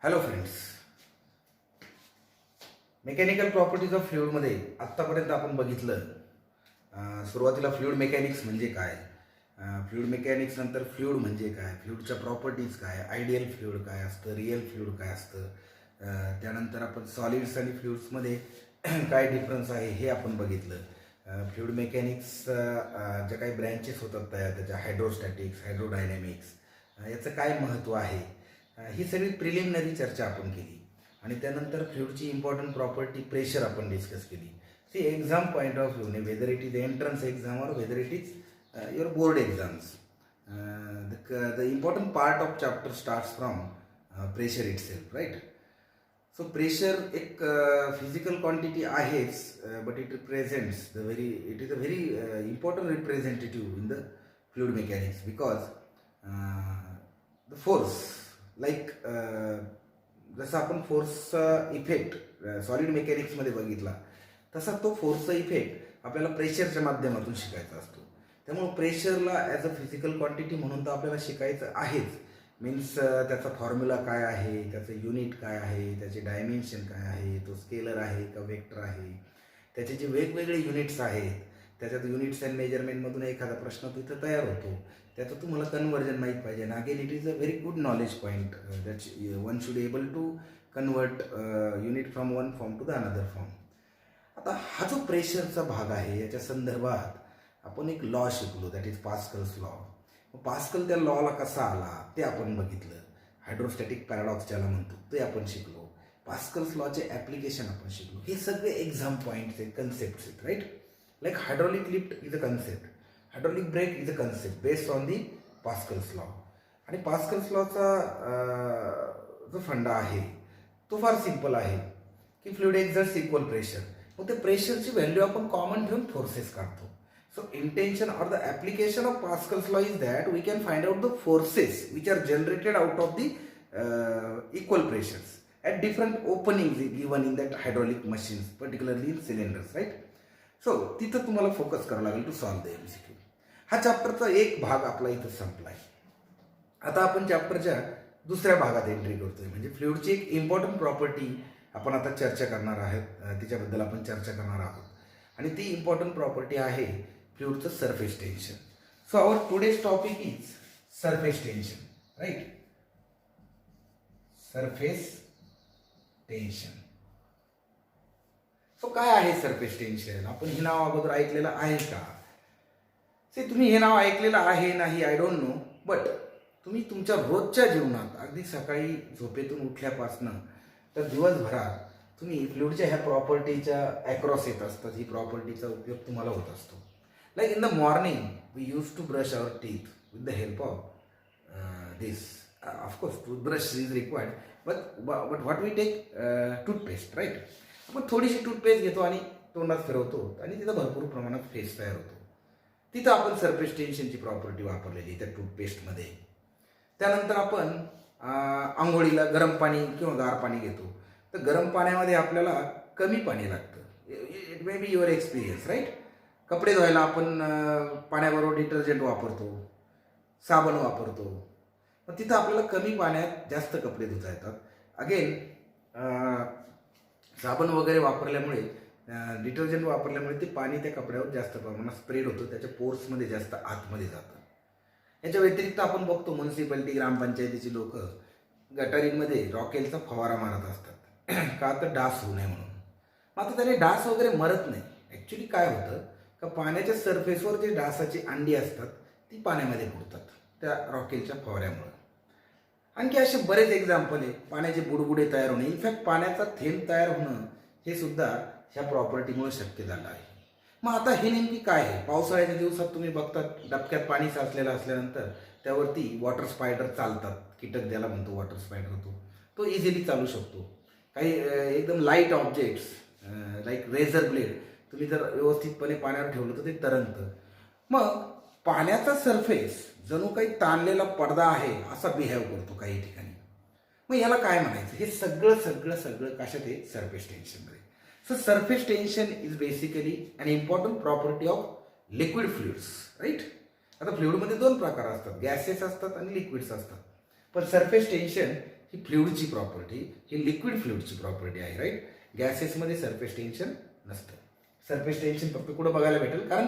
Hello friends, mechanical properties of फ्लुइडमध्ये आत्तापर्यंत आपण बघितलं. सुरुवातीला फ्लुइड मेकॅनिक्स म्हणजे काय, फ्लुइड मेकॅनिक्स नंतर फ्लुइड म्हणजे काय, फ्लुइडच्या प्रॉपर्टीज काय, आयडियल फ्लुइड काय असतं, रिअल फ्लुइड काय असतं, त्यानंतर आपण सॉलिड्स आणि फ्लुइड्समध्ये काय डिफरन्स आहे हे आपण बघितलं. फ्लुइड मेकॅनिक्स ज्या काही ब्रँचेस होतात तयार, त्याच्या हायड्रोस्टॅटिक्स, हायड्रोडायनॅमिक्स, याचं काय महत्त्व आहे, ही सगळी प्रिलिमिनरी चर्चा आपण केली. आणि त्यानंतर फ्लुइडची इम्पॉर्टंट प्रॉपर्टी प्रेशर आपण डिस्कस केली. सी एक्झाम पॉईंट ऑफ व्ह्यूने, whether it is entrance exam or whether it is your board exams, the important part of chapter starts from pressure itself, right. So pressure एक physical quantity आहेच, but it represents it is a very important representative in the fluid mechanics, because the force like जसं आपण फोर्सचा effect solid मेकॅनिक्समध्ये बघितला, तसा तो फोर्सचा effect आपल्याला प्रेशरच्या माध्यमातून शिकायचा असतो. त्यामुळे प्रेशरला ॲज अ फिजिकल क्वांटिटी म्हणून तर आपल्याला शिकायचं आहेच. मीन्स त्याचा फॉर्म्युला काय आहे, त्याचं युनिट काय आहे, त्याचे डायमेन्शन काय आहे, तो स्केलर आहे का वेक्टर आहे, त्याचे जे वेगवेगळे युनिट्स आहेत, त्याच्यात युनिट्स अँड मेजरमेंटमधून एखादा प्रश्न तिथं तयार होतो, त्याचं तुम्हाला कन्व्हर्जन माहीत पाहिजे. आणि again it is a very good knowledge point that one should able to convert unit from one form to the another form. आता हा जो प्रेशरचा भाग आहे, याच्या संदर्भात आपण एक लॉ शिकलो, that is Pascal's law. Pascal त्या लॉला कसा आला ते आपण बघितलं. हायड्रोस्टॅटिक पॅराडॉक्स ज्याला म्हणतो ते आपण शिकलो. पास्कल्स लॉचे ॲप्लिकेशन आपण शिकलो. हे सगळे एक्झाम पॉईंट्स आहेत, कन्सेप्ट्स आहेत, right. Like hydraulic lift is a concept, hydraulic brake is a concept based on the Pascal's law. आणि पास्कल्स लॉचा जो फंडा आहे तो फार सिम्पल आहे की फ्लुइड एक्झर्ट्स इक्वल प्रेशर. मग ते प्रेशरची व्हॅल्यू आपण कॉमन ठेवून फोर्सेस काढतो. So intention or the application of Pascal's law is that we can find out the forces which are generated out of the equal pressures at different openings given in that hydraulic machines, particularly in cylinders, right? So तिथं तुम्हाला focus करावं लागेल to solve the MCQ. हा चॅप्टरचा एक भाग आपला इथं संपलाय. आता आपण चॅप्टरच्या दुसऱ्या भागात एंट्री करतोय, म्हणजे फ्लुइडची एक इम्पॉर्टंट प्रॉपर्टी आपण आता चर्चा करणार आहोत, तिच्याबद्दल आपण चर्चा करणार आहोत. आणि ती इम्पॉर्टंट प्रॉपर्टी आहे फ्लुइडचं surface tension. So our today's topic is surface tension, right. Surface tension. So काय आहे सरफेस टेन्शन? आपण हे नाव अगोदर ऐकलेलं आहे का? तुम्ही हे नाव ऐकलेलं आहे नाही, आय डोंट नो, बट तुम्ही तुमच्या रोजच्या जीवनात अगदी सकाळी झोपेतून उठल्यापासनं तर दिवसभरात तुम्ही फ्लुइडच्या ह्या प्रॉपर्टीच्या ॲक्रॉस येत असतात. ही प्रॉपर्टीचा उपयोग तुम्हाला होत असतो. Like in the morning, we used to brush our teeth with the help of this. Of course, toothbrush is required, but what we take, toothpaste, right? आपण थोडीशी टूथपेस्ट घेतो आणि तोंडात फिरवतो आणि तिथं भरपूर प्रमाणात फेस तयार होतो. तिथं आपण सरफेस टेन्शनची प्रॉपर्टी वापरलेली त्या टूथपेस्टमध्ये. त्यानंतर आपण आंघोळीला गरम पाणी किंवा गार पाणी घेतो, तर गरम पाण्यामध्ये आपल्याला कमी पाणी लागतं. It may be your experience, right. कपडे धुवायला आपण पाण्याबरोबर डिटर्जंट वापरतो, साबण वापरतो, मग तिथं आपल्याला कमी पाण्यात जास्त कपडे धुता येतात. अगेन साबण वगैरे वापरल्यामुळे, डिटर्जंट वापरल्यामुळे ते पाणी त्या कपड्यावर जास्त प्रमाणात स्प्रेड होतं, त्याच्या पोर्समध्ये जास्त आतमध्ये जातं. याच्या व्यतिरिक्त आपण बघतो म्युन्सिपाल्टी, ग्रामपंचायतीची लोक गटारींमध्ये रॉकेलचा फवारा मारत असतात का, तर डास होऊ नये म्हणून. मात्र त्याने डास वगैरे मरत नाही. ॲक्च्युली काय होतं का, पाण्याच्या सरफेसवर जे डासाची अंडी असतात ती पाण्यामध्ये बुडतात त्या रॉकेलच्या फवाऱ्यामुळे. आणखी असे बरेच एक्झाम्पल आहे. पाण्याचे बुडबुडे तयार होणे, इनफॅक्ट पाण्याचा थेंब तयार होणं, हे सुद्धा ह्या प्रॉपर्टीमुळे शक्य झालं आहे. मग आता हे नेमकी काय आहे? पावसाळ्याच्या दिवसात तुम्ही बघतात डबक्यात पाणी साचलेलं असल्यानंतर त्यावरती वॉटर स्पायडर चालतात. कीटक ज्याला म्हणतो वॉटर स्पायडर, तो इझिली चालू शकतो. काही एकदम light objects like razor blade तुम्ही जर व्यवस्थितपणे पाण्यावर ठेवलं तर ते तरंगतं. मग पाण्याचा सरफेस जणू काही ताणलेला पडदा आहे असा बिहेव करतो काही ठिकाणी. मग याला काय म्हणायचं? हे सगळं सगळं सगळं कशात आहे? सरफेस टेन्शनमध्ये. So surface tension is basically an important property of liquid fluids, right. आता फ्लुइडमध्ये दोन प्रकार असतात, गॅसेस असतात आणि लिक्विड्स असतात. पण सरफेस टेन्शन ही फ्लुइडची प्रॉपर्टी, ही लिक्विड फ्लुइडची प्रॉपर्टी आहे, राईट. गॅसेसमध्ये सरफेस टेन्शन नसतं. सरफेस टेन्शन फक्त कुठं बघायला भेटेल, कारण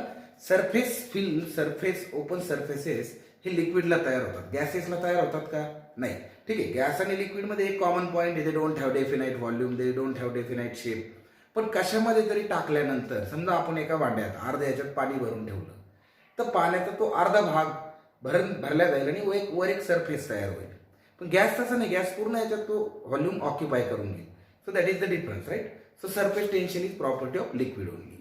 surface film, surface open surfaces हे लिक्विडला तयार होतात, गॅसेसला तयार होतात का? नाही. ठीक आहे, गॅस आणि लिक्विडमध्ये एक कॉमन पॉईंट आहे, they don't have definite volume, they don't have definite shape. पण कशामध्ये तरी टाकल्यानंतर, समजा आपण एका भांड्यात अर्ध्या ह्याच्यात पाणी भरून ठेवलं, तर पाण्याचा तो अर्धा भाग भरला जाईल आणि वर एक सरफेस तयार होईल. पण गॅस तसं नाही, गॅस पूर्ण याच्यात तो व्हॉल्यूम ऑक्युपाय करून घेईल. So that is the difference, right. So surface tension is property of liquid only.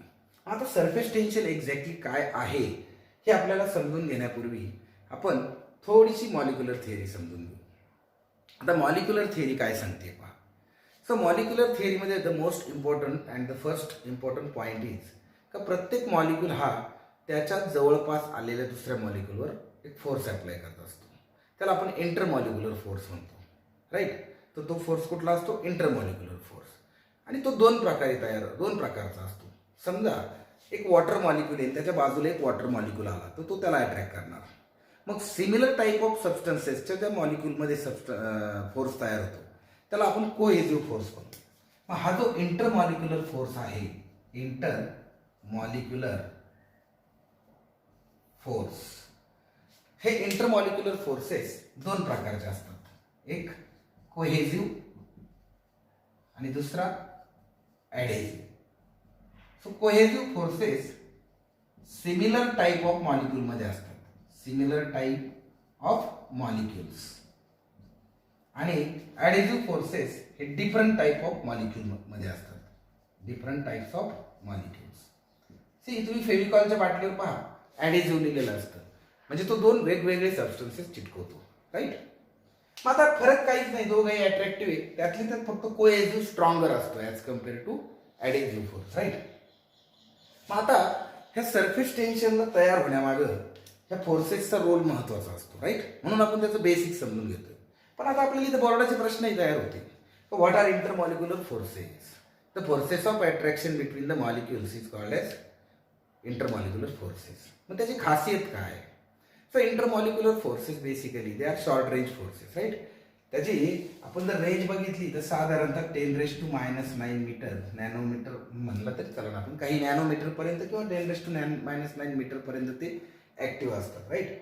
आता सरफेस टेन्शन एक्झॅक्टली काय आहे हे आपल्याला समजून घेण्यापूर्वी आपण थोडीशी मॉलिक्युलर थिअरी समजून घेऊ. आता मॉलिक्युलर थिअरी काय सांगते पहा. सो मॉलिक्युलर थिअरीमध्ये the most important and the first important point is का प्रत्येक मॉलिक्यूल हा त्याच्या जवळपास आलेल्या दुसऱ्या मॉलिक्यूलवर एक फोर्स अप्लाय करत असतो. त्याला आपण इंटरमॉलिक्युलर फोर्स म्हणतो, राईट. तर तो फोर्स कुठला असतो? Intermolecular force. आणि तो दोन प्रकारचा असतो. समजा एक वॉटर मॉलिक्यूल आहे, त्याच्या बाजूला एक वॉटर मॉलिक्यूल आला, तर तो त्याला अट्रॅक्ट करणार. मग सिमिलर टाईप ऑफ सबस्टन्सेसच्या ज्या मॉलिक्यूलमध्ये फोर्स तयार होतो त्याला आपण कोहेजिव्ह फोर्स म्हणतो. मग हा जो इंटरमॉलिक्युलर फोर्स आहे, इंटरमॉलिक्युलर फोर्स, हे इंटरमॉलिक्युलर फोर्सेस दोन प्रकारचे असतात. एक कोहेजिव्ह आणि दुसरा adhesive. So cohesive forces similar type of मॉलिक्यूलमध्ये असतात, सिमिलर टाईप ऑफ मॉलिक्युल्स. आणि ॲडेजिव्ह फोर्सेस हे डिफरंट टाईप ऑफ मॉलिक्यूलमध्ये असतात, different types of molecules. See, तुम्ही फेविकॉलच्या बाटलीवर पहा, ॲडेजिव्ह लिहिलेलं असतं, म्हणजे तो दोन वेगवेगळे सबस्टन्सेस चिटकवतो, राईट. मग आता फरक काहीच नाही, दोघंही अट्रॅक्टिव्ह आहे, त्यातली त्यात फक्त कोहेजिव्ह स्ट्रॉंगर असतो as compare to adhesive force, right. मग आता ह्या सरफेस टेन्शनला तयार होण्यामागं ह्या फोर्सेसचा रोल महत्त्वाचा असतो, राईट. म्हणून आपण त्याचं बेसिक समजून घेतोय. पण आता आपल्याला इथे बोर्डाचे प्रश्नही तयार होते. What are intermolecular forces? The forces of attraction between the molecules is called as intermolecular forces. मग त्याची खासियत काय? So intermolecular forces basically they are short range forces, right. त्याची आपण जर रेंज बघितली तर साधारणतः 10⁻⁹ मीटर, नॅनोमीटर म्हणलं तरी चालेल, आपण काही नॅनोमीटरपर्यंत किंवा 10⁻⁹ मीटरपर्यंत ते ॲक्टिव्ह असतात, राईट.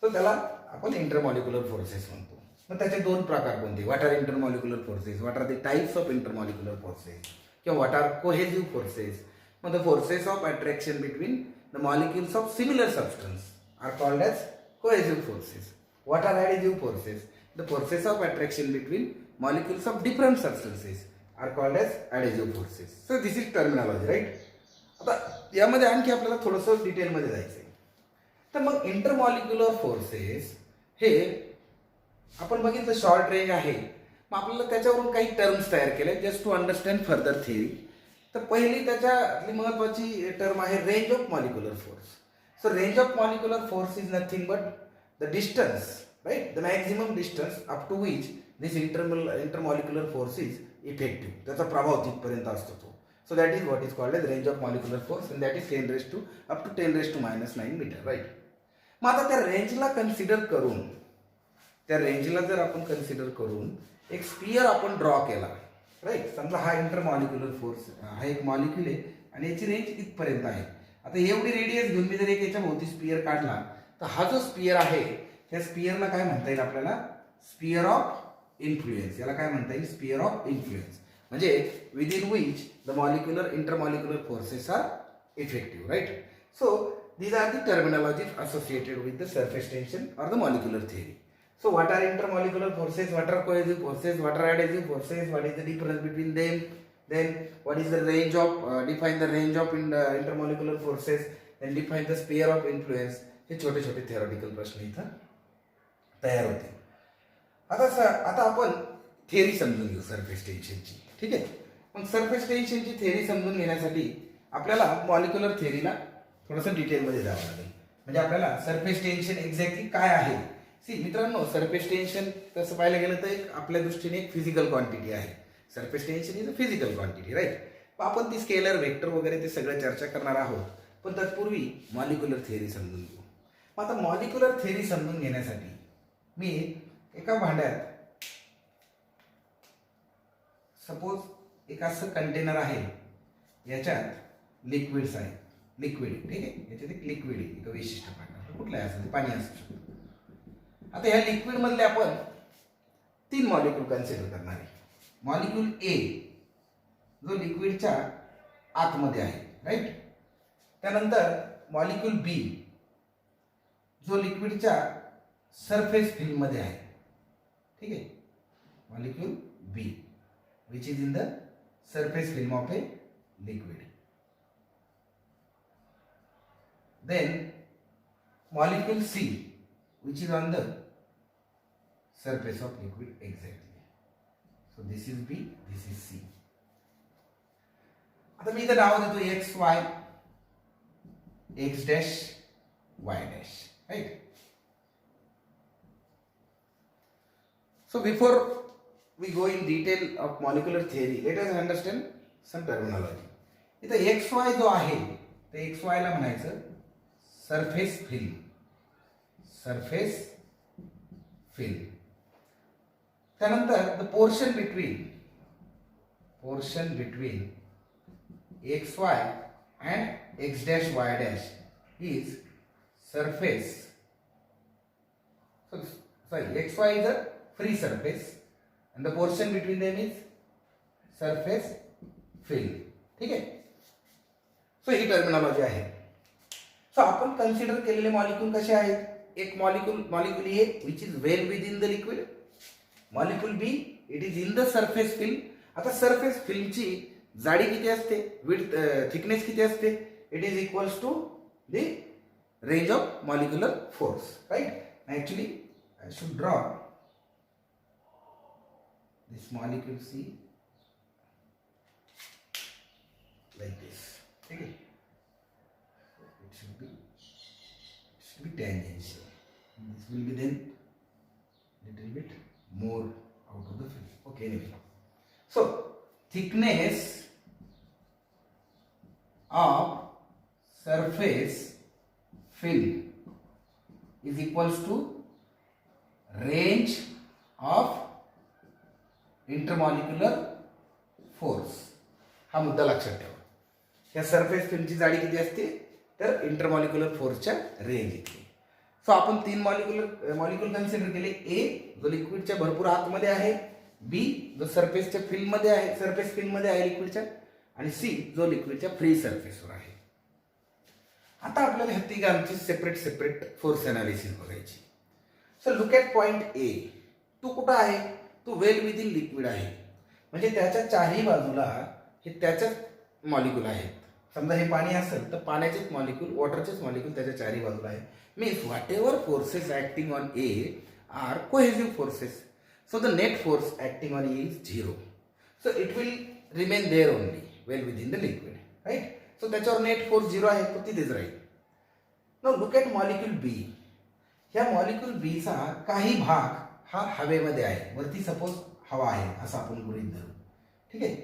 सो त्याला आपण इंटरमॉलिक्युलर फोर्सेस म्हणतो. मग त्याचे दोन प्रकार कोणते? What are intermolecular forces, what are the types of intermolecular forces, किंवा व्हॉट आर कोहेजिव्ह फोर्सेस. मग the forces of attraction between the molecules of similar substance are called as cohesive forces. What are adhesive forces? The forces of attraction between molecules of different substances are called as adhesive forces. So this is terminology, right. आता यामध्ये आणखी आपल्याला थोडंसं डिटेलमध्ये जायचं आहे. तर मग इंटरमॉलिक्युलर फोर्सेस हे आपण बघितलं शॉर्ट रेंज आहे. मग आपल्याला त्याच्यावरून काही टर्म्स तयार केले just to understand further theory. तर पहिली त्याच्यातली महत्त्वाची टर्म आहे range of molecular force. So range of molecular force is nothing but the distance, right, the maximum distance up to which this intermolecular force is effective. त्याचा प्रभाव तिथपर्यंत असतो तो. So that is what is called as range of molecular force and that is 10 up to 10⁻⁹ metre, right. मग आता त्या रेंजला जर आपण कन्सिडर करून एक स्पियर आपण ड्रॉ केला, राईट. समजा हा इंटरमॉलिक्युलर फोर्स, हा एक मॉलिक्युल आहे आणि याची रेंज इथपर्यंत आहे. आता एवढी रेडियस घेऊन मी जर एक याच्या भोवती स्पियर काढला तर हा जो स्पियर आहे त्या स्पियरला काय म्हणता येईल आपल्याला? Sphere of influence. याला काय म्हणता येईल? Sphere of influence. म्हणजे within which the intermolecular forces are effective, right. So these are the terminologies associated with the surface tension or the molecular theory. So what are intermolecular forces, what are cohesive forces, what are adhesive forces, what is the difference between them, then what is the range of define the range of intermolecular forces, and define the sphere of influence. हे छोटे छोटे theoretical प्रश्न इथं तयार होते. आता आपण theory समजून घेऊ सरफेस टेन्शनची, ठीक आहे. मग सरफेस टेन्शनची थिअरी समजून घेण्यासाठी आपल्याला मॉलिक्युलर थिअरीला थोडंसं डिटेलमध्ये जावं लागेल. म्हणजे आपल्याला सरफेस टेन्शन एक्झॅक्टली काय आहे. सी मित्रांनो, सरफेस टेन्शन तसं पाहायला गेलं तर एक आपल्या दृष्टीने एक फिजिकल क्वांटिटी आहे. Surface tension is a physical quantity, right. आपण ती स्केलर, वेक्टर वगैरे ते सगळं चर्चा करणार आहोत. पण तत्पूर्वी मॉलिक्युलर थिअरी समजून घेऊ. मग आता मॉलिक्युलर थिअरी समजून घेण्यासाठी मी एका भांड्यात सपोज एक असं कंटेनर आहे, याच्यात लिक्विड्स आहे, लिक्विड, ठीक आहे, याच्यात एक लिक्विड आहे एक विशिष्ट प्रकार, कुठलाही असेल, पाणी असू शकतं. आता ह्या लिक्विड मधले आपण 3 मॉलिक्यूल कन्सिडर करणार आहे. मॉलिक्यूल ए जो लिक्विडच्या आतमध्ये आहे, राईट. त्यानंतर मॉलिक्यूल बी जो लिक्विडच्या सरफेस फिल्म मध्ये आहे, ठीक आहे, molecule B which is in the surface film of a liquid. Then molecule C which is on the surface of liquid exactly. So this is B, this is C. आता मी इथं नाव देतो x y, x dash, y dash, right? So before we go in detail of molecular theory, let us understand some terminology. इथं x y जो आहे ते x y ला म्हणायचं surface film, surface film. त्यानंतर the portion between x Y and x dash Y dash is surface. Sorry, x Y is a free surface and the portion between them is surface film. ठीक आहे. So ही terminology आहे. So आपण consider केलेले molecule कसे आहेत? एक molecule A which is well within the liquid, molecule B it is in the surface film. आता surface फिल्मची जाडी किती असते, विड्थ थिकनेस किती असते? It is equals to the range of molecular force, right. Actually I should draw this molecule C like this. Okay, it should be tangential. This will be then little bit more out of the film. Okay, anyway. So thickness of surface film is equals to range of intermolecular force. हा मुद्दा लक्षात ठेवा. या surface फिल्मची जाडी किती असते? तर intermolecular फोर्सच्या रेंज इतकी. सो आपण 3 मॉलिक्यूल कन्सिडर केले. ए जो लिक्विडच्या भरपूर आतमध्ये आहे, बी जो सरफेसच्या फिल्ममध्ये आहे, सरफेस फिल्ममध्ये आहे लिक्विडच्या, आणि सी जो लिक्विडच्या फ्री सरफेसवर आहे. आता आपल्याला ह्या तिघांची सेपरेट फोर्स अनालिसिस बघायची. So look at point A. तो कुठं आहे? तो वेल विद इन लिक्विड आहे, म्हणजे त्याच्या चारही बाजूला हे त्याच्याच मॉलिक्यूल आहेत. समजा हे पाणी असेल तर पाण्याचेच मॉलिक्यूल, वॉटरचेच मॉलिक्यूल त्याच्या चारही बाजूला आहे. Means whatever forces acting on A are cohesive forces. So the net force acting on A is 0. So it will remain there only well within the liquid, right. सो त्याच्यावर net force 0 आहे, तो तिथेच राहील. Now look at molecule B. ह्या मॉलिक्यूल बीचा काही भाग हा हवेमध्ये आहे. वरती सपोज हवा आहे असं आपण गृहीत धरू, ठीक आहे.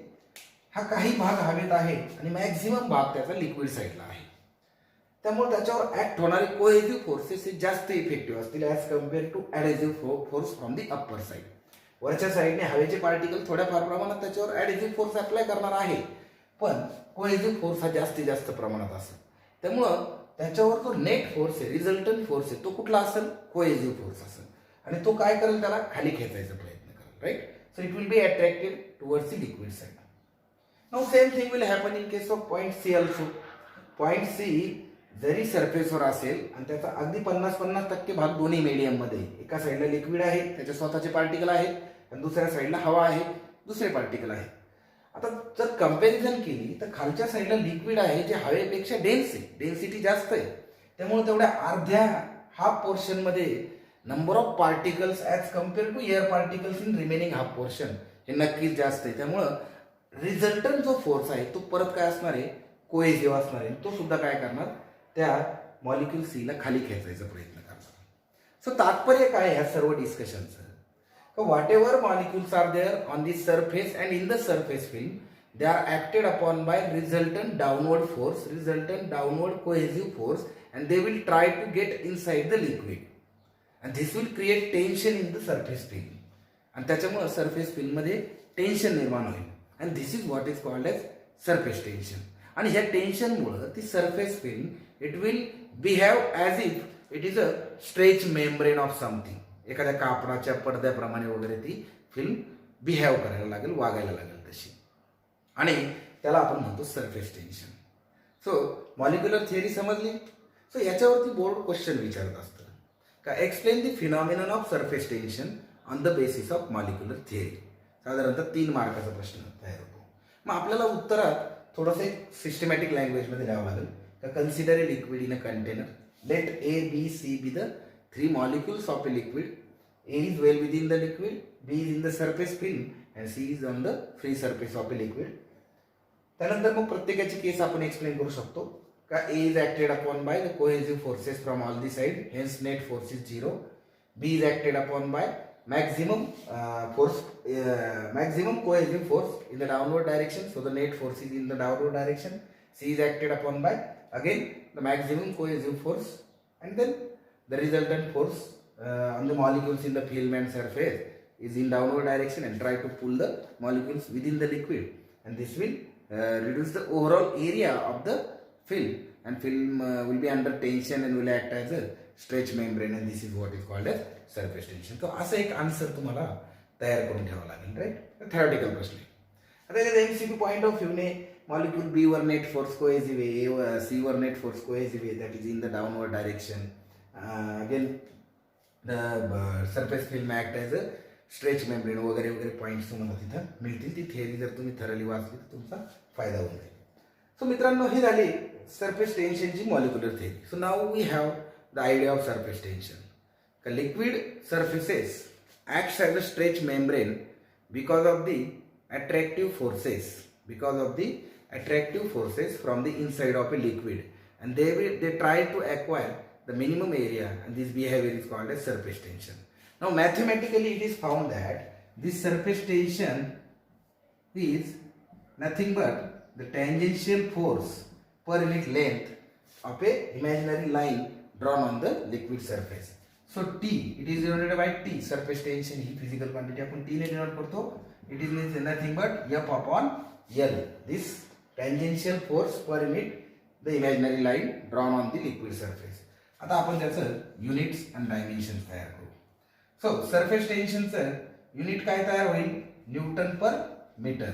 हा काही भाग हवेत आहे आणि मॅक्झिमम भाग त्याचा लिक्विड साईडला आहे. त्यामुळे त्याच्यावर ऍक्ट होणारे कोहेसिव्ह फोर्सेस हे जास्त इफेक्टिव्ह असतील as compare to adhesive force from the upper side. वरच्या साईडने हवेचे पार्टिकल थोड्याफार प्रमाणात त्याच्यावर ॲडेसिव्ह फोर्स अप्लाय करणार आहे, पण कोहेसिव्ह फोर्स हा जास्तीत जास्त प्रमाणात असेल. त्यामुळं त्याच्यावर जो नेट फोर्स आहे, रिझल्टंट फोर्स आहे, तो कुठला असेल? कोहेसिव्ह फोर्स असेल. आणि तो काय करेल? त्याला खाली खेचायचा प्रयत्न करेल, right. So it will be attracted towards the liquid side. Now same thing will happen in case of point C also. Point C जरी सरफेसवर असेल आणि त्याचा अगदी 50-50% भाग दोन्ही मीडियम मध्ये, एका साईडला लिक्विड आहे, त्याचे स्वतःचे पार्टिकल आहेत, आणि दुसऱ्या साईडला हवा आहे, दुसरे पार्टिकल आहेत. आता जर कंपॅरिझन केली तर खालच्या साईडला लिक्विड आहे जे हवेपेक्षा डेन्स आहे, डेन्सिटी जास्त आहे. त्यामुळे तेवढ्या अर्ध्या हाफ पोर्शन मध्ये number of particles as compare to air particles in remaining half portion हे नक्कीच जास्त आहे. त्यामुळं रिझल्टंट जो फोर्स आहे तो परत काय असणार आहे? कोहेसिव्ह असणार आहे. तो सुद्धा काय करणार? त्या मॉलिक्यूल सीला खाली खेचायचा प्रयत्न करणार. सो तात्पर्य काय ह्या सर्व डिस्कशनचं? Whatever molecules are there on the surface and in the surface film, they are acted upon by resultant downward force, resultant downward cohesive force, and they will try to get inside the liquid, and this will create tension in the surface film. आणि त्याच्यामुळं surface फिल्ममध्ये tension निर्माण होईल and this is what is called as surface tension. आणि ह्या टेन्शनमुळं ती surface film it will behave as if it is a stretch membrane of something. एखाद्या कापडाच्या पडद्याप्रमाणे वगैरे ती फिल्म बिहेव करायला लागेल, वागायला लागेल तशी. आणि त्याला आपण म्हणतो surface tension. So molecular theory समजली. सो याच्यावरती बोर्ड क्वेश्चन विचारत असतं का explain the phenomenon of surface tension on the basis of molecular theory. साधारणतः 3 मार्काचा प्रश्न तयार होतो. मग आपल्याला उत्तरात थोडंसं एक सिस्टमॅटिक लँग्वेजमध्ये द्यावं लागेल का consider a liquid in a container. Let A B C be the 3 molecules of a liquid. A is well within the liquid, B is in the surface film and C is on the free surface of a liquid. त्यानंतर मग प्रत्येकाची केस आपण explain करू शकतो का A is acted upon by the cohesive forces from all the side, hence net force is 0. B is acted upon by maximum cohesive force in the downward direction, so the net force is in the downward direction. C is acted upon by again the maximum cohesive force and then the resultant force on the molecules in the film and surface is in downward direction and try to pull the molecules within the liquid, and this will reduce the overall area of the film, and film will be under tension and will act as a stretch membrane, and this is what is called as surface tension. तो असं एक answer तुम्हाला तयार करून ठेवावं लागेल, right. Theoretical प्रश्न आहे. आता त्याच्या एमसीक्यू पॉईंट ऑफ व्ह्यूने मॉलिक्यूल बी वर नेट फोर्स कोहेसिव्ह आहे, सी वर नेट फोर्स कोहेसिव्ह आहे, that is in the downward direction. Again the surface film act as a stretch membrane वगैरे वगैरे पॉईंट्स तुम्हाला तिथं मिळतील. ती थिअरी जर तुम्ही थरली वाचली तर तुमचा फायदा होऊन जाईल. सो मित्रांनो, ही झाली सरफेस टेन्शनची molecular theory. So now we have the idea of surface tension. Liquid surfaces acts as a stretch membrane because of the attractive forces from the inside of a liquid, and they try to acquire the minimum area, and this behavior is called as surface tension. Now mathematically it is found that this surface tension is nothing but the tangential force per unit length of a imaginary line drawn on the liquid surface. So T, it is denoted by T. Surface tension he physical quantity आपण T ने denote करतो. It is nothing but F upon L. This tangential force per unit the imaginary line drawn on the liquid surface. आता आपण त्याचं units आणि dimensions तयार करू. So surface टेन्शनचं unit काय तयार होईल? Newton per metre.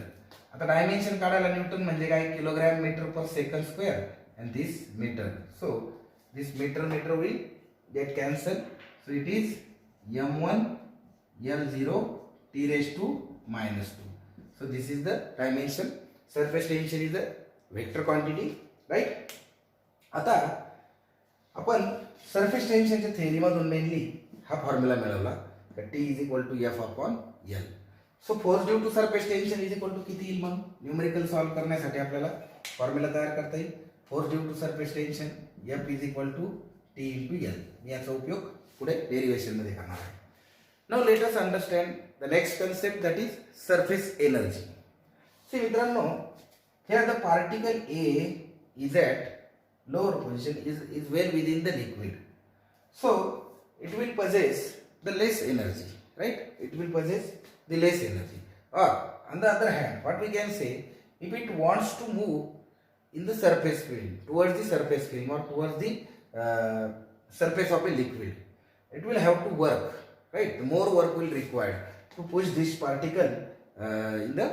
आता डायमेन्शन काढायला न्यूटन म्हणजे काय? Kilogram metre per second square and this metre. So this metre will get cancel. So it is m1 l0 t raised to -2. So this is the dimension. Surface tension is a vector quantity, right? आता आपण surface टेन्शनच्या थेअरीमधून mainly हा formula मिळवला का T is equal to F upon L. So force due to surface tension is equal to किती येईल? मग न्यूमेरिकल सॉल्व करण्यासाठी आपल्याला फॉर्म्युला तयार करता येईल. Force due to surface tension F is equal to T into L. याचा उपयोग पुढे डेरिवेशनमध्ये करणार आहे. Now let us understand the next concept, that is surface energy. See मित्रांनो, here the particle A is at lower position, is well within the liquid, so it will possess the less energy, right? It will possess the less energy. Or on the other hand, what we can say, if it wants to move in the surface field, towards the surface film or towards the surface of a liquid, it will have to work, right? More work will required to push this particle in the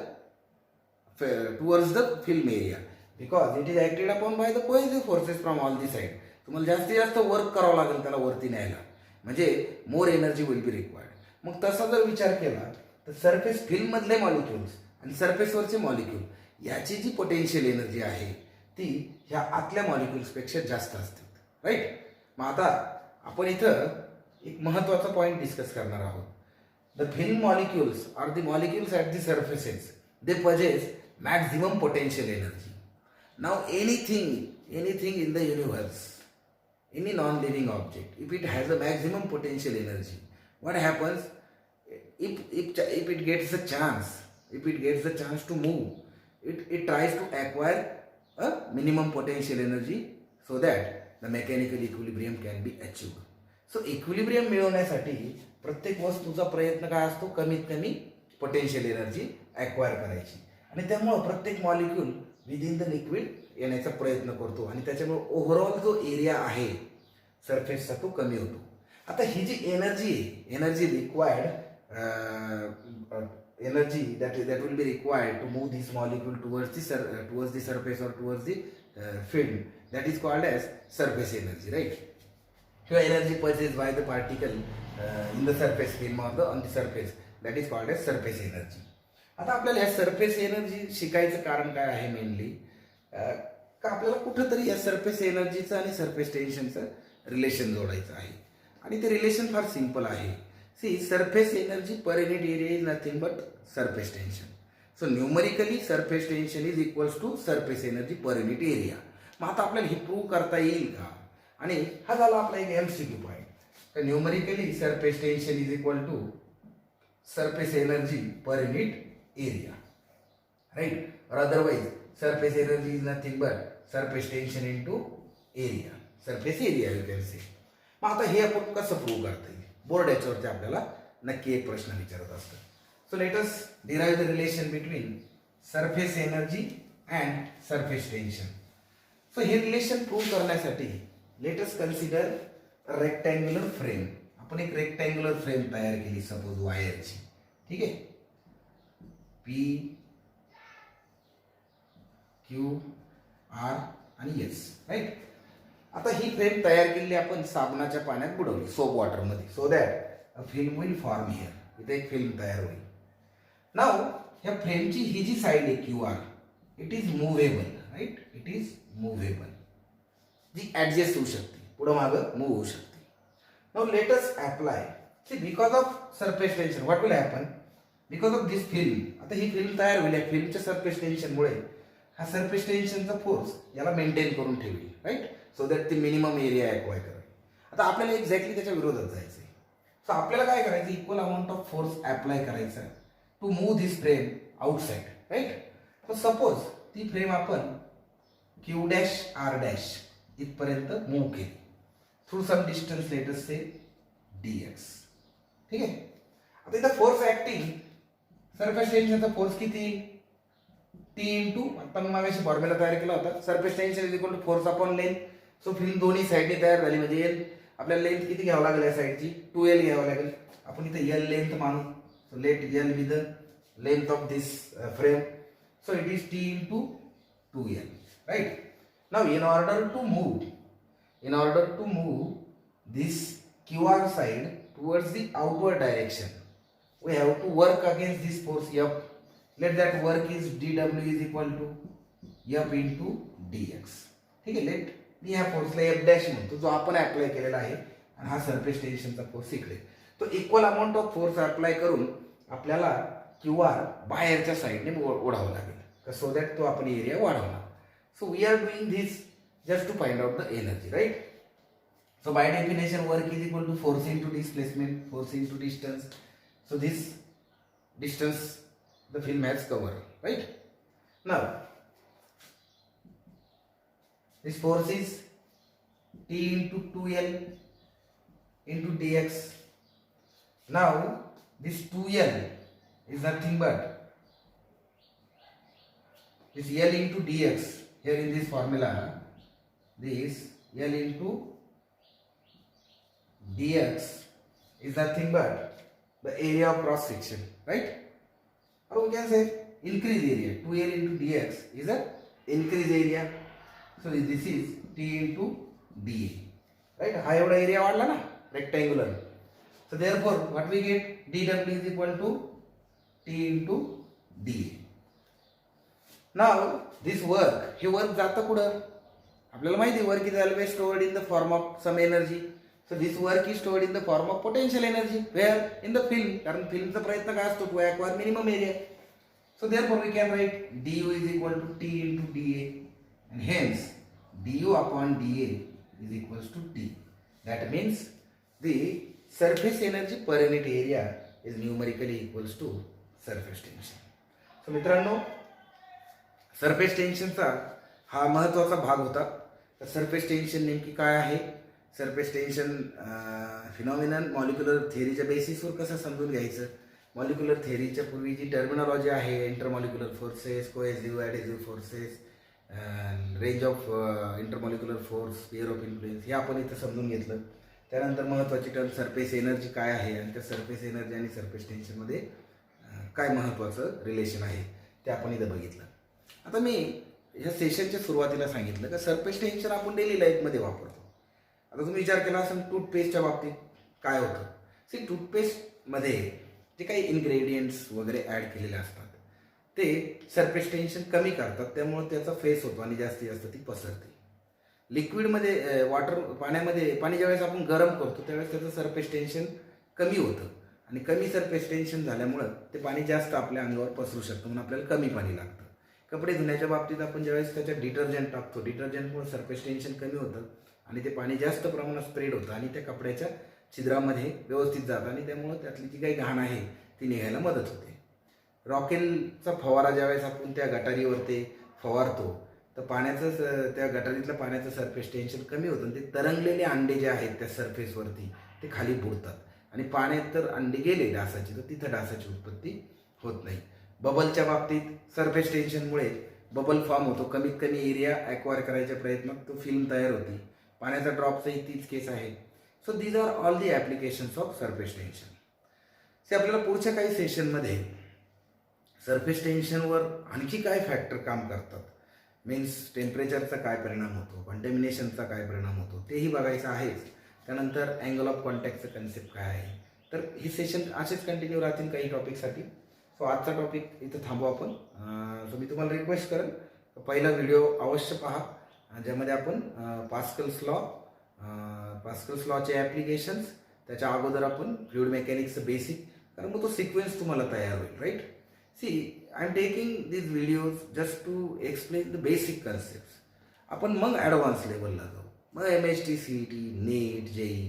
towards the film area, because it is acted upon by the cohesive forces from all the side. तुम्हाला जास्तीत जास्त work करावं लागेल त्याला वरती न्यायला, म्हणजे more energy will be required. मग तसा जर विचार केला तर सरफेस फिल्म मधले मॉलिक्युल्स आणि सरफेसवरचे मॉलिक्युल याची जी पोटेन्शियल एनर्जी आहे ती ह्या आतल्या मॉलिक्युल्सपेक्षा जास्त असते, राईट? मग आता आपण इथं एक महत्त्वाचा पॉईंट डिस्कस करणार आहोत. The film molecules are the molecules at the surfaces, they possess maximum potential energy. Now anything in the universe, any non-living object, if it has a maximum potential energy, what happens? If it gets a chance to move, it tries to acquire a minimum potential energy so that the mechanical equilibrium can be achieved. So equilibrium मिळवण्यासाठी प्रत्येक वस्तूचा प्रयत्न काय असतो, कमीत कमी potential energy acquire करायची, आणि त्यामुळं प्रत्येक मॉलिक्यूल विदिन द लिक्विड येण्याचा प्रयत्न करतो, आणि त्याच्यामुळे ओव्हरऑल जो एरिया आहे सरफेसचा तो कमी होतो. आता ही जी एनर्जी आहे, energy required energy that will be required to move this molecule towards the surface or towards the film, that is called as surface energy, right? So energy purchased by the particle in the surface film or on the surface, that is called as surface energy. आता आपल्याला या surface energy शिकायचं कारण काय आहे mainly, का आपल्याला कुठंतरी या सरफेस एनर्जीचं आणि सरफेस टेन्शनचं रिलेशन जोडायचं आहे, आणि ते रिलेशन फार सिंपल आहे. See, surface energy per unit area is nothing but surface tension. So numerically surface tension is equals to surface energy per unit area. मग आता आपल्याला हे प्रूव्ह करता येईल का, आणि हा झाला आपला एक MCQ पॉईंट. तर numerically surface tension is equal to surface energy per unit area, right? और otherwise surface energy is nothing but surface tension into area, surface area you can say. मग आता हे आपण कसं प्रूव्ह करता येईल, बोर्ड याच्यावरती आपल्याला नक्की एक प्रश्न विचारत असतं. So let us derive the relation between surface energy and surface tension. So हे रिलेशन प्रूव्ह करण्यासाठी let us consider rectangular frame. आपण एक रेक्टँग्युलर फ्रेम तयार केली सपोज वायरची, ठीक आहे, P Q R आणि S, राईट? आता ही फ्रेम तयार केलेली आपण साबणाच्या पाण्यात बुडवली, सोप वॉटरमध्ये, so that a film will form here. इथे एक फिल्म तयार होईल. नाव ह्या फ्रेमची ही जी साईड आहे QR, it is movable, right? It is movable, जी ऍडजस्ट होऊ शकते, पुढं मागं मूव्ह होऊ शकते. Now let us apply. See because of surface tension what will happen, because of this film. आता ही फिल्म तयार होईल, या फिल्मच्या सरफेस टेन्शनमुळे हा सरफेस टेन्शनचा फोर्स याला मेंटेन करून ठेवली, राईट? सो दॅट ती मिनिमम एरिया ॲक्वायर करेल. आता आपल्याला एक्झॅक्टली त्याच्या विरोधात जायचं आहे. सो आपल्याला काय करायचं, equal amount of force apply करायचा to move this frame outside, right? तर सपोज ती फ्रेम आपण Q डॅश R डॅश इथपर्यंत मूव्ह केली through some distance, let us say dx, ठीक आहे? आता इथं फोर्स ऍक्टिंग, सरफेस टेन्शनचा फोर्स किती, T इंटू, आपण मागाशी फॉर्म्युला तयार केला होता, surface tension is equal to force upon length. So film दोन्ही साईडने तयार झाली, म्हणजे आपल्याला लेंथ किती घ्यावं लागेल, या साईडची 2L घ्यावं लागेल. आपण इथे L लेंथ मानू. So let L be the length of this frame. So it is T into 2L, right? Now in order to move this QR side towards the outward direction, we have to work against this force F. Let that work is dW is equal to F into dx, ठीक आहे? Let me ह्या फोर्सला F dash म्हणतो, जो आपण apply केलेला आहे, आणि हा सरफेस टेन्शनचा फोर्स इकडे. तो equal amount of force apply करून आपल्याला QR बाहेरच्या साईडने ओढावं लागेल, सो दॅट तो आपण एरिया वाढवला. So we are doing this just to find out the energy, right? So by definition work is equal to force into displacement, force into distance. So this distance the film has covered, right? Now this force is T into 2L into dx. Now this 2L is nothing but this L into dx. Here in this formula, this L into dx is nothing but the area of cross section, right? Or we can say increase area. 2L into dx is a increase area. So this is T into dA, right? हा एवढा area वाढला ना rectangular. So therefore what we get, dW is equal to T into dA. Now this work, हे work जातं कुठं, आपल्याला माहिती आहे, work is always stored in the form of some energy. So this work is stored in the form of potential energy, wherein the film, कारण फिल्मचा प्रयत्न काय असतो, to acquire minimum area. So therefore we can write du is equal to T into dA, and hence du upon dA is equals to T. That means the surface energy per unit area is numerically equals to surface tension. So मित्रांनो, surface टेन्शनचा हा महत्त्वाचा भाग होता. तर surface tension नेमकी काय आहे, surface tension phenomenon molecular थिअरीच्या बेसिसवर कसं समजून घ्यायचं. मॉलिक्युलर थिअरीच्या पूर्वी जी टर्मिनॉलॉजी आहे, intermolecular forces, cohesive adhesive forces, range of intermolecular force, sphere of influence, हे आपण इथं समजून घेतलं. त्यानंतर महत्त्वाची टर्म सरफेस एनर्जी काय आहे आणि त्या सरफेस एनर्जी आणि सरफेस टेन्शनमध्ये काय महत्त्वाचं रिलेशन आहे ते आपण इथं बघितलं. आता मी ह्या सेशनच्या सुरुवातीला सांगितलं का सरफेस टेन्शन आपण डेली लाईफमध्ये वापरतो. आता तुम्ही विचार केला असेल टूथपेस्टच्या बाबतीत काय होतं. टूथपेस्टमध्ये जे काही इन्ग्रेडियंट्स वगैरे ॲड केलेले असतात ते सरफेस टेन्शन कमी करतात, त्यामुळे त्याचा फेस होतो आणि जास्तीत जास्त ती पसरते. लिक्विडमध्ये पाणी ज्यावेळेस आपण गरम करतो त्यावेळेस त्याचं सरफेस टेन्शन कमी होतं आणि कमी सरफेस टेन्शन झाल्यामुळं ते पाणी जास्त आपल्या अंगावर पसरू शकतं, म्हणून आपल्याला कमी पाणी लागतं. कपडे धुण्याच्या बाबतीत आपण ज्यावेळेस त्याच्यात डिटर्जंट टाकतो, डिटर्जंटमुळे सरफेस टेन्शन कमी होतं आणि ते पाणी जास्त प्रमाणात स्प्रेड होतं आणि त्या कपड्याच्या छिद्रामध्ये व्यवस्थित जातं आणि त्यामुळं त्यातली जी काही घाण आहे ती निघायला मदत होते. रॉकेलचा फवारा ज्यावेळेस आपण त्या गटारीवरती फवारतो तर त्या गटारीतल्या पाण्याचं सरफेस टेन्शन कमी होतं आणि ते तरंगलेले अंडे जे आहेत त्या सरफेसवरती ते खाली बुडतात आणि पाण्यात तर अंडे गेले डासाची तर तिथं डासाची उत्पत्ती होत नाही. बबलच्या बाबतीत सरफेस टेन्शनमुळे बबल फॉर्म होतो, कमीत कमी एरिया ॲक्वायर करायच्या प्रयत्नात तो फिल्म तयार होती. पाण्याचा ड्रॉपचाही तीच केस आहे. So these are all the applications of surface tension. ते आपल्याला पुढच्या काही सेशनमध्ये सरफेस टेन्शनवर आणखी काय फॅक्टर काम करतात, मीन्स टेम्परेचरचा काय परिणाम होतो, कंटॅमिनेशनचा काय परिणाम होतो तेही बघायचं आहेच. त्यानंतर अँगल ऑफ कॉन्टॅक्टचं कन्सेप्ट काय आहे. तर ही सेशन असेच कंटिन्यू राहतील काही टॉपिकसाठी. सो आजचा टॉपिक इथं थांबू आपण. सो मी तुम्हाला रिक्वेस्ट करेन पहिला व्हिडिओ अवश्य पहा, ज्यामध्ये आपण पास्कल्स लॉचे ॲप्लिकेशन्स, त्याच्या अगोदर आपण फ्लुइड मेकॅनिक्सचं बेसिक, कारण मग तो सिक्वेन्स तुम्हाला तयार होईल. Right. See I am taking this videos just to explain the basic concept. आपण मग ॲडव्हान्स लेवलला जाऊ, मग MHT, CET, नीट, JEE.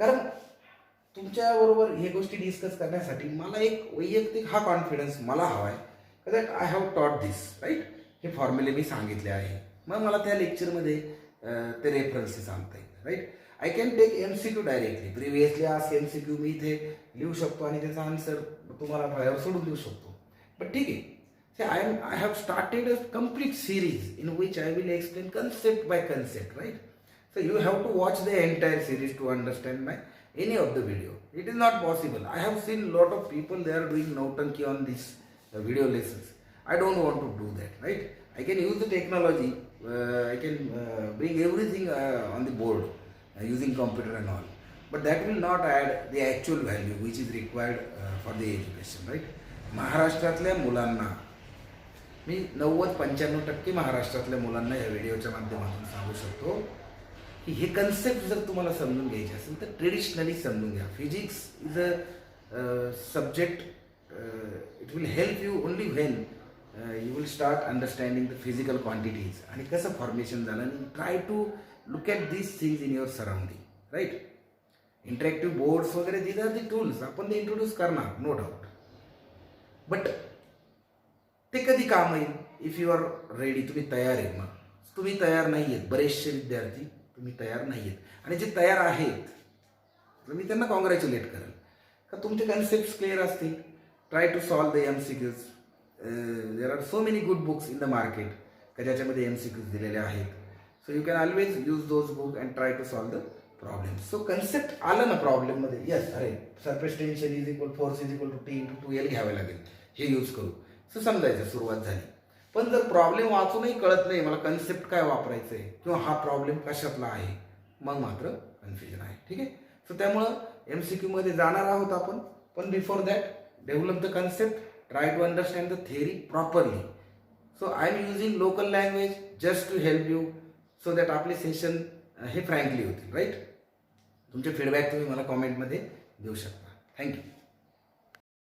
कारण तुमच्याबरोबर हे गोष्टी डिस्कस करण्यासाठी मला एक वैयक्तिक हा कॉन्फिडन्स मला हवा आहे दॅट आय हॅव टॉट दिस. राईट. हे फॉर्म्युले मी सांगितले आहे, मग मला त्या लेक्चरमध्ये ते रेफरन्सेस आणता येईल. Right. I can take MCQ directly. Previously आज MCQ मी इथे लिहू शकतो आणि त्याचा आन्सर तुम्हाला बाहेर सोडून देऊ शकतो. बट ठीक आहे, I have started a complete series in which I will explain concept by concept, right? So you have to watch the entire series to understand any of the video. It is not possible. I have seen a lot of people, they are doing nautanki on these video lessons. I don't want to do that, right? I can use the technology, I can bring everything on the board using computer and all. But that will not add the actual value which is required for the education, right? महाराष्ट्रातल्या मुलांना मी 90-95% महाराष्ट्रातल्या मुलांना या व्हिडिओच्या माध्यमातून सांगू शकतो की हे कन्सेप्ट जर तुम्हाला समजून घ्यायचे असेल तर ट्रेडिशनली समजून घ्या. Physics is a subject, it will help you only when you will start understanding the physical quantities आणि कसं फॉर्मेशन झालं. आणि try to look at these things in your surrounding. Right. Interactive boards वगैरे these are the tools, आपण ते introduce करणार, no doubt. But ते कधी काम येईल इफ यू आर रेडी, तुम्ही तयार आहे. मग तुम्ही तयार नाही आहेत, बरेचसे विद्यार्थी तुम्ही तयार नाही आहेत आणि जे तयार आहेत तर मी त्यांना कॉंग्रॅच्युलेट करेल का तुमचे कन्सेप्ट क्लिअर असतील. Try to solve the MCQs. There are so many good books in the market का ज्याच्यामध्ये MCQs दिलेले आहेत. So you can always use those book and try to solve the problem. So concept आलं ना प्रॉब्लेममध्ये, yes अरे surface tension is equal force is equal to T/2L घ्यावे लागेल, हे यूज करू. सो समजायचं सुरुवात झाली. पण जर प्रॉब्लेम वाचूनही कळत नाही मला कन्सेप्ट काय वापरायचं आहे किंवा हा प्रॉब्लेम कशातला आहे, मग मात्र कन्फ्युजन आहे. ठीक आहे. सो त्यामुळं MCQ मध्ये जाणार आहोत आपण, पण before that develop the concept, try to understand the theory properly. So I am using local language just to help you so that आपले सेशन हे फ्रँकली होतील. राईट. तुमचे फीडबॅक तुम्ही मला कॉमेंटमध्ये देऊ शकता. थँक्यू.